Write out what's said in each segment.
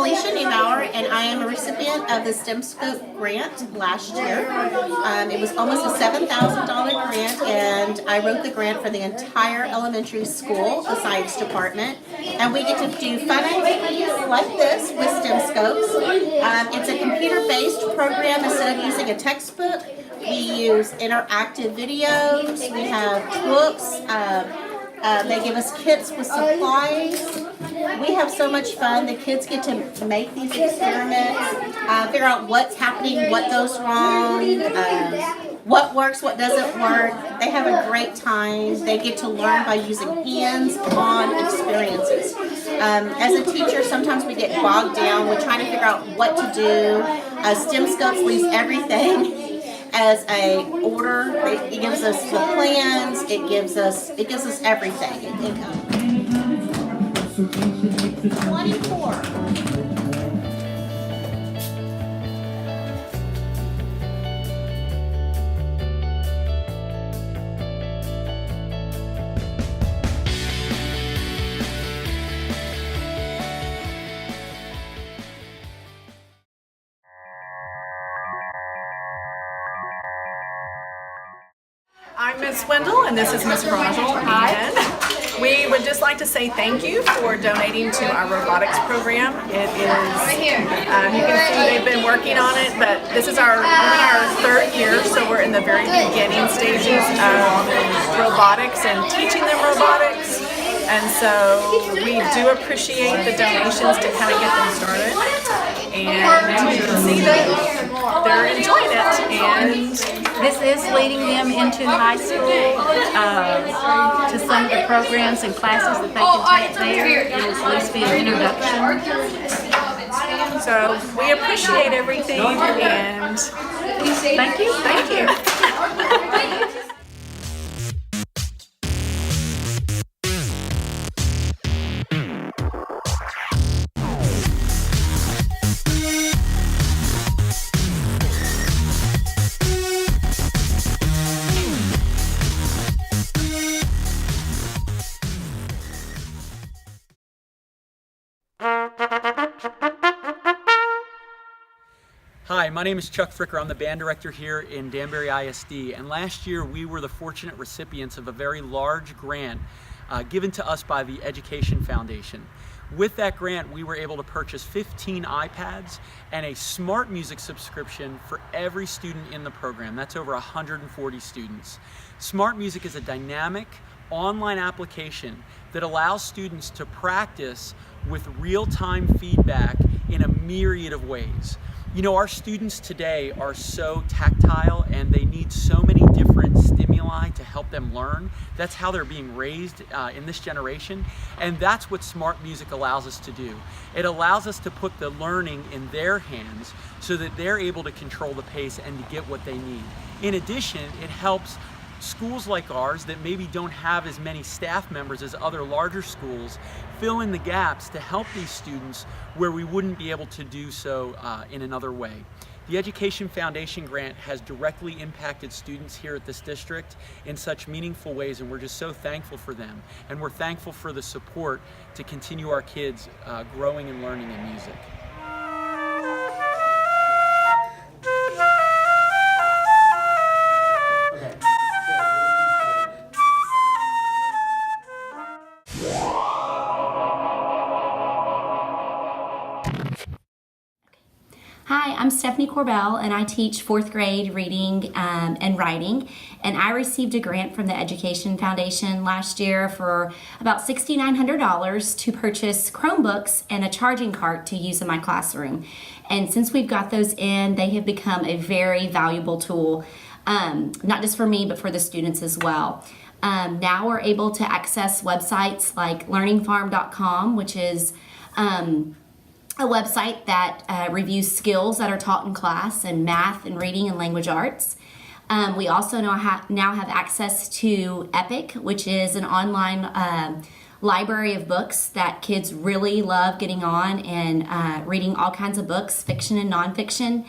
Felicia Neubauer, and I am a recipient of the STEM Scope grant last year. It was almost a $7,000 grant, and I wrote the grant for the entire elementary school, the science department. And we get to do fun activities like this with STEM Scopes. It's a computer-based program. Instead of using a textbook, we use interactive videos. We have books. They give us kits with supplies. We have so much fun. The kids get to make these experiments, figure out what's happening, what goes wrong, what works, what doesn't work. They have a great time. They get to learn by using hands-on experiences. As a teacher, sometimes we get bogged down. We're trying to figure out what to do. STEM Scopes leaves everything as a order. It gives us the plans. It gives us everything. 24. I'm Ms. Swindle, and this is Ms. Rajal, and we would just like to say thank you for donating to our robotics program. It is, you can see they've been working on it, but this is we're in our third year, so we're in the very beginning stages of robotics and teaching them robotics. And so we do appreciate the donations to kind of get them started, and you can see that they're enjoying it. And this is leading them into high school to some of the programs and classes that they can take there. It is at least be an introduction. So we appreciate everything, and thank you. Thank you. Hi, my name is Chuck Fricker. I'm the band director here in Danbury ISD, and last year we were the fortunate recipients of a very large grant given to us by the Education Foundation. With that grant, we were able to purchase 15 iPads and a smart music subscription for every student in the program. That's over 140 students. Smart Music is a dynamic online application that allows students to practice with real-time feedback in a myriad of ways. You know, our students today are so tactile and they need so many different stimuli to help them learn. That's how they're being raised in this generation, and that's what Smart Music allows us to do. It allows us to put the learning in their hands so that they're able to control the pace and to get what they need. In addition, it helps schools like ours that maybe don't have as many staff members as other larger schools fill in the gaps to help these students where we wouldn't be able to do so in another way. The Education Foundation grant has directly impacted students here at this district in such meaningful ways, and we're just so thankful for them. And we're thankful for the support to continue our kids growing and learning in music. Hi, I'm Stephanie Corbell, and I teach 4th grade reading and writing, and I received a grant from the Education Foundation last year for about $6,900 to purchase Chromebooks and a charging cart to use in my classroom. And since we've got those in, they have become a very valuable tool, not just for me, but for the students as well. Now we're able to access websites like learningfarm.com, which is a website that reviews skills that are taught in class in math and reading and language arts. We also now have access to Epic, which is an online library of books that kids really love getting on and reading all kinds of books, fiction and nonfiction.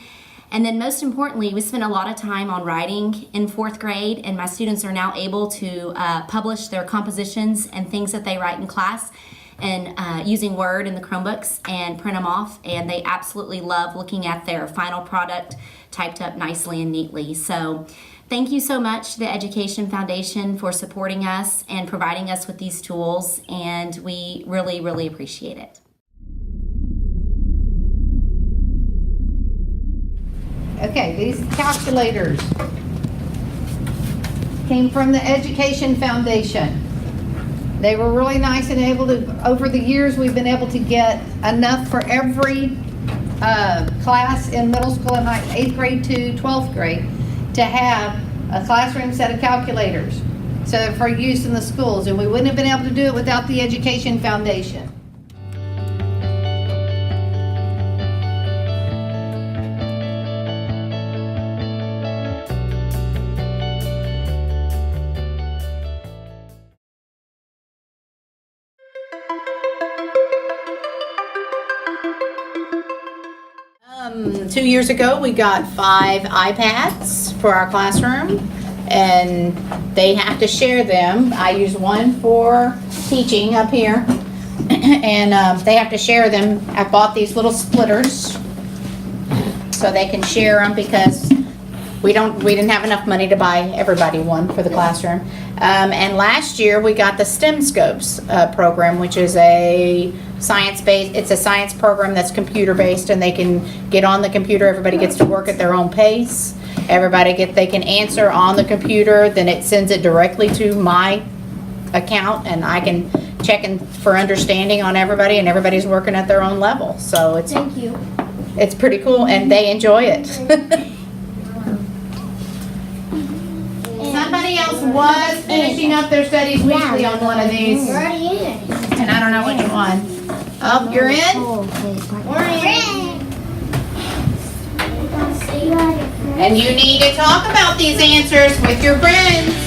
And then most importantly, we spend a lot of time on writing in 4th grade, and my students are now able to publish their compositions and things that they write in class. and using Word in the Chromebooks and print them off, and they absolutely love looking at their final product typed up nicely and neatly. So thank you so much to the Education Foundation for supporting us and providing us with these tools, and we really, really appreciate it. Okay, these calculators came from the Education Foundation. They were really nice and able to, over the years, we've been able to get enough for every class in middle school and 8th grade to 12th grade to have a classroom set of calculators so for use in the schools, and we wouldn't have been able to do it without the Education Foundation. Two years ago, we got 5 iPads for our classroom, and they have to share them. I use one for teaching up here, and they have to share them. I bought these little splitters so they can share them because we didn't have enough money to buy everybody one for the classroom. And last year we got the STEM Scopes program, which is a science-based, it's a science program that's computer-based, and they can get on the computer. Everybody gets to work at their own pace. They can answer on the computer, then it sends it directly to my account, and I can check for understanding on everybody, and everybody's working at their own level. So it's pretty cool, and they enjoy it. Somebody else was finishing up their studies weekly on one of these, and I don't know which one. Oh, you're in? We're in. And you need to talk about these answers with your friends.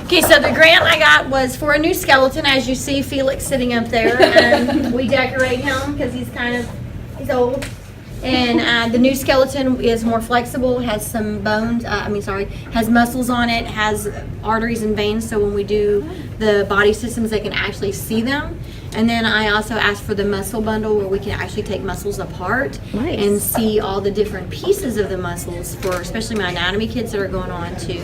Okay, so the grant I got was for a new skeleton. As you see Felix sitting up there, and we decorate him because he's old. And the new skeleton is more flexible, has some bones, has muscles on it, has arteries and veins, so when we do the body systems, they can actually see them. And then I also asked for the muscle bundle where we can actually take muscles apart and see all the different pieces of the muscles for especially my anatomy kids that are going on to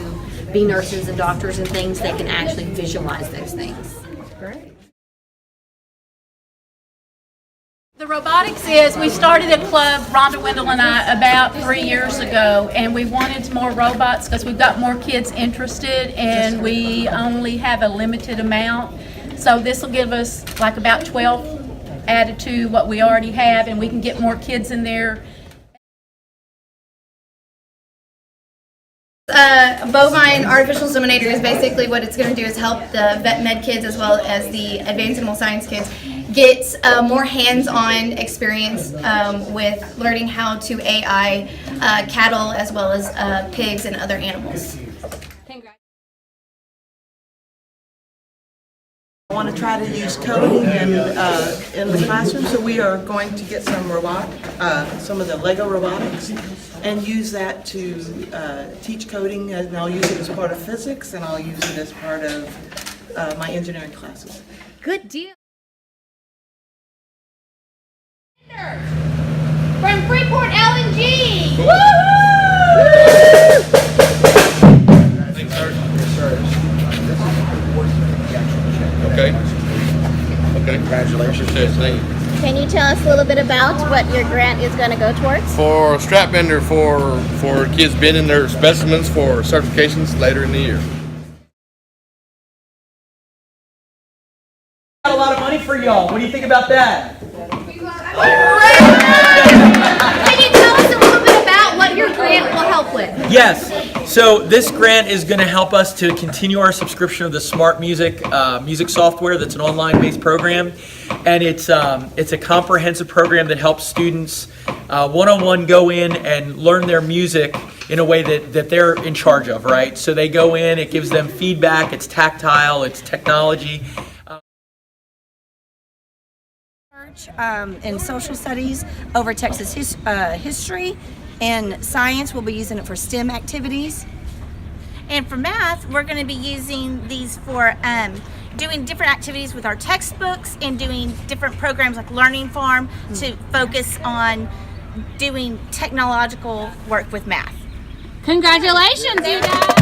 be nurses and doctors and things. They can actually visualize those things. Great. The robotics is, we started a club, Rhonda Wendell and I, about 3 years ago, and we wanted more robots because we've got more kids interested, and we only have a limited amount. So this will give us like about 12 added to what we already have, and we can get more kids in there. Bovine artificial inseminator is basically what it's going to do is help the vet med kids as well as the advanced animal science kids get more hands-on experience with learning how to AI cattle as well as pigs and other animals. I want to try to use coding in the classroom, so we are going to get some of the Lego robotics and use that to teach coding, and I'll use it as part of physics, and I'll use it as part of my engineering classes. Good deal. From Freeport LNG! Okay. Congratulations. Can you tell us a little bit about what your grant is going to go towards? For strap bender for kids bending their specimens for certifications later in the year. Got a lot of money for y'all. What do you think about that? Can you tell us a little bit about what your grant grant will help with? Yes. So this grant is going to help us to continue our subscription of the Smart Music music software. That's an online-based program, and it's a comprehensive program that helps students one-on-one go in and learn their music in a way that they're in charge of. Right. So they go in. It gives them feedback. It's tactile. It's technology. In social studies over Texas history, and science we'll be using it for STEM activities. And for math, we're going to be using these for doing different activities with our textbooks and doing different programs like Learning Farm to focus on doing technological work with math. Congratulations, you guys!